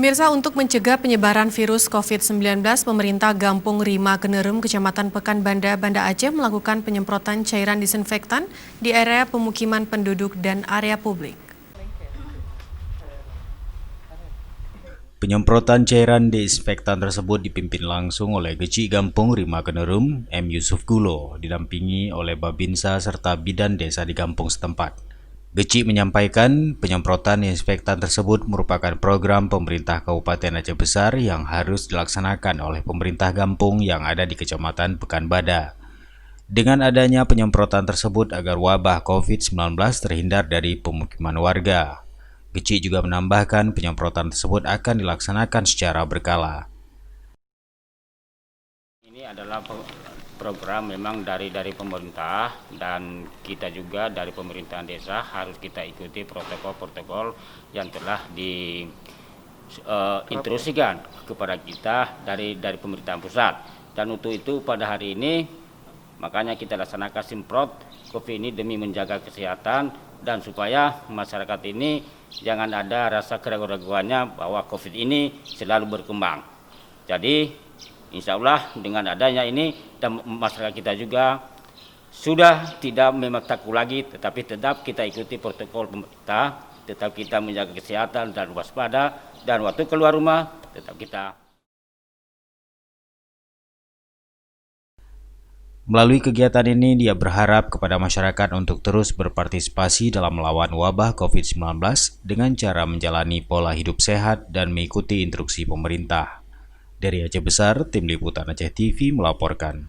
Pemirsa, untuk mencegah penyebaran virus COVID-19, pemerintah Gampung Rima Kenerum, Kecamatan Pekanbanda, Banda Aceh melakukan penyemprotan cairan disinfektan di area pemukiman penduduk dan area publik. Penyemprotan cairan disinfektan tersebut dipimpin langsung oleh Geci Gampung Rima Kenerum, M. Yusuf Gulo, didampingi oleh Babinsa serta bidan desa di kampung setempat. Geci menyampaikan penyemprotan disinfektan tersebut merupakan program pemerintah Kabupaten Aceh Besar yang harus dilaksanakan oleh pemerintah Gampung yang ada di Kecamatan Pekanbanda. Dengan adanya penyemprotan tersebut agar wabah COVID-19 terhindar dari pemukiman warga. Geci juga menambahkan penyemprotan tersebut akan dilaksanakan secara berkala. Ini adalah program memang dari pemerintah, dan kita juga dari pemerintahan desa harus kita ikuti protokol-protokol yang telah diinstruksikan kepada kita dari pemerintahan pusat. Dan untuk itu pada hari ini makanya kita laksanakan semprot COVID ini demi menjaga kesehatan dan supaya masyarakat ini jangan ada rasa keraguan-raguannya bahwa COVID ini selalu berkembang. Jadi insya Allah dengan adanya ini dan masyarakat kita juga sudah tidak memang takut lagi, tetapi tetap kita ikuti protokol pemerintah, tetap kita menjaga kesehatan dan waspada, dan waktu keluar rumah tetap kita. Melalui kegiatan ini, dia berharap kepada masyarakat untuk terus berpartisipasi dalam melawan wabah COVID-19 dengan cara menjalani pola hidup sehat dan mengikuti instruksi pemerintah. Dari Aceh Besar, Tim Liputan Aceh TV melaporkan.